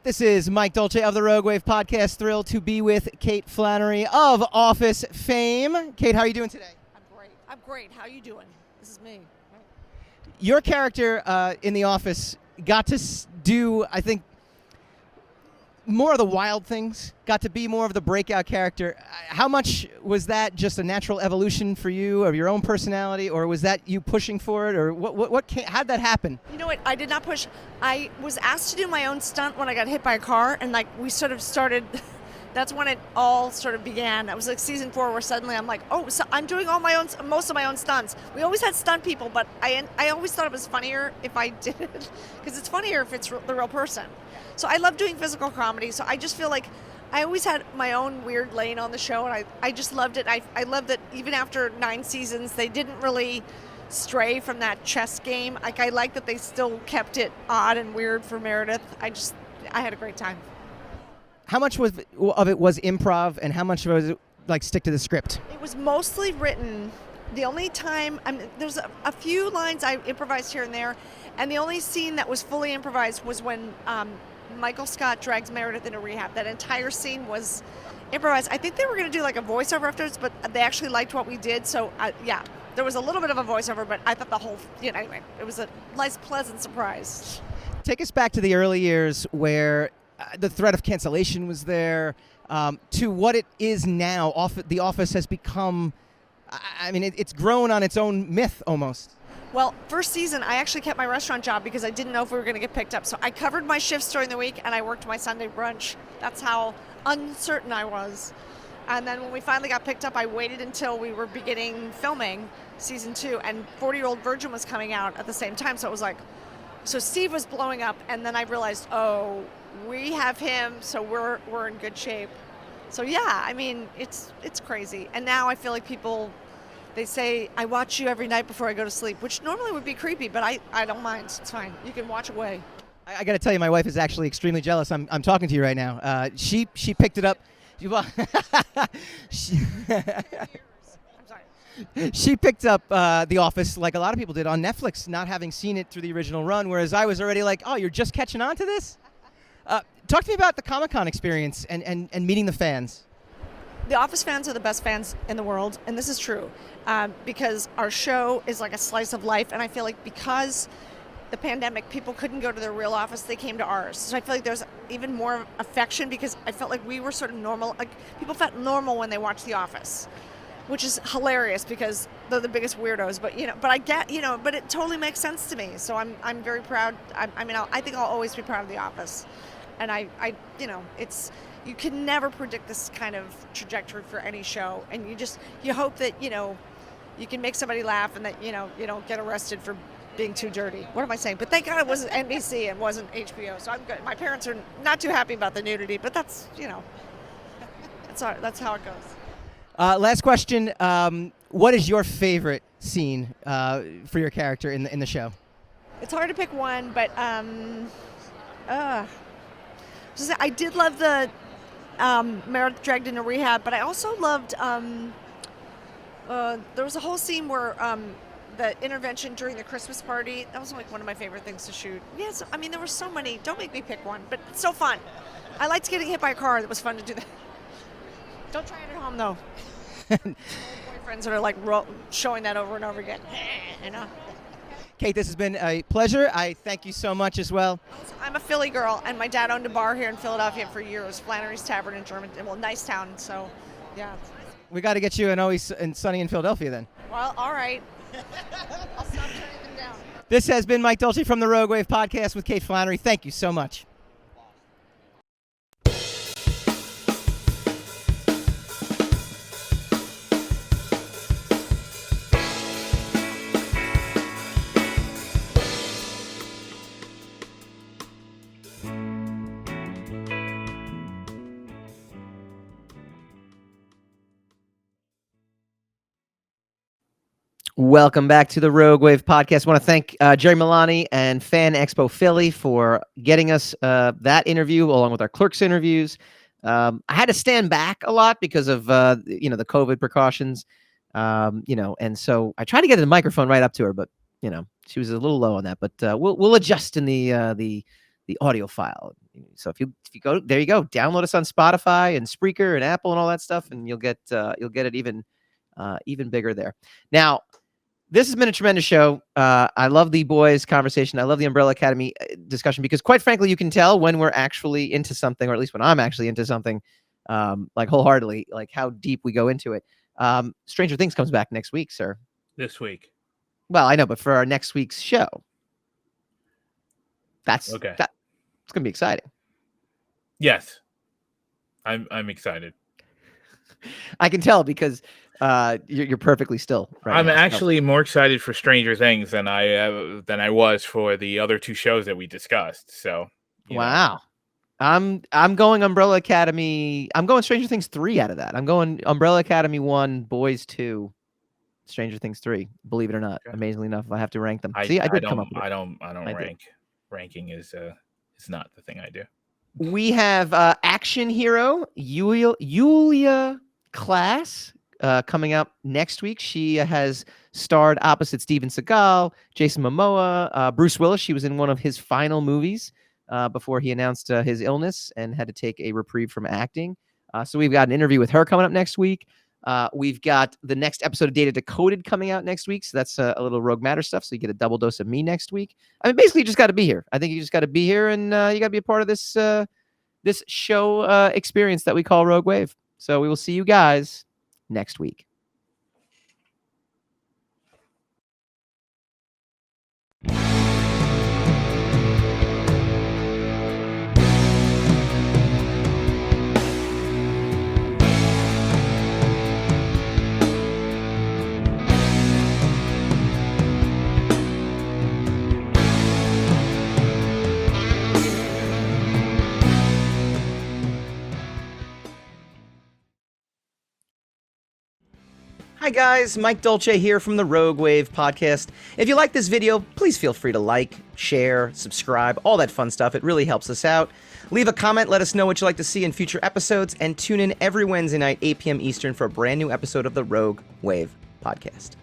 This is Mike Dolce of the Rogue Wav Podcast. Thrilled to be with Kate Flannery of Office fame. Kate, how are you doing today? I'm great. How are you doing? This is me. Your character in The Office got to do, I think, more of the wild things, got to be more of the breakout character. How much was that just a natural evolution for you of your own personality, or was that you pushing for it, or how'd that happen? You know what? I did not push. I was asked to do my own stunt when I got hit by a car, and we sort of started. That's when it all sort of began. That was like season 4, where suddenly I'm like, oh, so I'm doing most of my own stunts. We always had stunt people, but I always thought it was funnier if I did it, because it's funnier if it's the real person. So I love doing physical comedy. So I just feel like I always had my own weird lane on the show, and I just loved it. I love that even after 9 seasons, they didn't really stray from that chess game. Like, I like that they still kept it odd and weird for Meredith. I had a great time. How much of it was improv, and how much was it like stick to the script? It was mostly written. The only time, there's a few lines I improvised here and there, and the only scene that was fully improvised was when Michael Scott drags Meredith into rehab. That entire scene was improvised. I think they were going to do like a voiceover afterwards, but they actually liked what we did. So yeah, there was a little bit of a voiceover, but I thought the whole, anyway, it was a nice, pleasant surprise. Take us back to the early years where the threat of cancellation was there, to what it is now. The Office has become, it's grown on its own myth almost. Well, first season, I actually kept my restaurant job because I didn't know if we were going to get picked up. So I covered my shifts during the week, and I worked my Sunday brunch. That's how uncertain I was. And then when we finally got picked up, I waited until we were beginning filming season 2, and 40-Year-Old Virgin was coming out at the same time. So it was like, so Steve was blowing up, and then I realized, oh, we have him, so we're in good shape. So yeah, it's crazy. And now I feel like people, they say, I watch you every night before I go to sleep, which normally would be creepy, but I don't mind. It's fine. You can watch away. I got to tell you, my wife is actually extremely jealous. I'm talking to you right now. She picked it up. She picked up The Office like a lot of people did on Netflix, not having seen it through the original run, whereas I was already like, oh, you're just catching on to this? Talk to me about the Comic-Con experience and meeting the fans. The Office fans are the best fans in the world, and this is true, because our show is like a slice of life, and I feel like because the pandemic, people couldn't go to their real office, they came to ours. So I feel like there's even more affection, because I felt like we were sort of normal. Like, people felt normal when they watched The Office, which is hilarious because they're the biggest weirdos. But but I get, but it totally makes sense to me. So I'm very proud. I think I'll always be proud of The Office, and I it's. You can never predict this kind of trajectory for any show, and you hope that you can make somebody laugh, and that you don't get arrested for being too dirty. What am I saying? But thank God it wasn't NBC and wasn't HBO, so I'm good. My parents are not too happy about the nudity, but that's that's how it goes. Last question: what is your favorite scene for your character in the show? It's hard to pick one, but I did love the Meredith dragged into rehab, but I also loved there was a whole scene where the intervention during the Christmas party. That was like one of my favorite things to shoot. Yes, there were so many. Don't make me pick one, but it's so fun. I liked getting hit by a car. It was fun to do that. Don't try it at home though. Boyfriends that are like showing that over and over again. Kate, this has been a pleasure. I thank you so much as well. I'm a Philly girl, and my dad owned a bar here in Philadelphia for years, Flannery's Tavern in Germantown. Well, nice town, so yeah. We got to get you an Always and Sunny in Philadelphia then. Well, all right. I'll stop turning them down. This has been Mike Dolce from the Rogue Wav Podcast with Kate Flannery. Thank you so much. Welcome back to the Rogue Wav Podcast. I want to thank Jerry Milani and FanExpo Philly for getting us that interview along with our clerks interviews. I had to stand back a lot because of the COVID precautions, and so I tried to get the microphone right up to her, but she was a little low on that. But we'll adjust in the audio file. So if you go, there you go. Download us on Spotify and Spreaker and Apple and all that stuff, and you'll get it even bigger there. Now, this has been a tremendous show. I love the boys' conversation. I love the Umbrella Academy discussion because, quite frankly, you can tell when we're actually into something, or at least when I'm actually into something, like wholeheartedly, like how deep we go into it. Stranger Things comes back next week, sir. This week. Well, I know, but for our next week's show, it's going to be exciting. Yes, I'm excited. I can tell because you're perfectly still. Right I'm now. actually more excited for Stranger Things than I was for the other two shows that we discussed. So, wow, I'm going Umbrella Academy. I'm going Stranger Things 3 out of that. I'm going Umbrella Academy 1, Boys 2, Stranger Things 3. Believe it or not, amazingly enough, I have to rank them. I did come up with it. I don't rank. Ranking is not the thing I do. We have action hero Yulia Class coming out next week. She has starred opposite Steven Seagal, Jason Momoa, Bruce Willis. She was in one of his final movies before he announced his illness and had to take a reprieve from acting. So we've got an interview with her coming up next week. We've got the next episode of Data Decoded coming out next week. So that's a little Rogue Matter stuff. So you get a double dose of me next week. I mean, basically, you just got to be here. I think you just got to be here, and you got to be a part of this this show experience that we call Rogue Wave. So we will see you guys next week. Hi guys, Mike Dolce here from the Rogue Wave Podcast. If you like this video, please feel free to like, share, subscribe, all that fun stuff. It really helps us out. Leave a comment, let us know what you'd like to see in future episodes, and tune in every Wednesday night, 8 p.m. Eastern for a brand new episode of the Rogue Wave Podcast.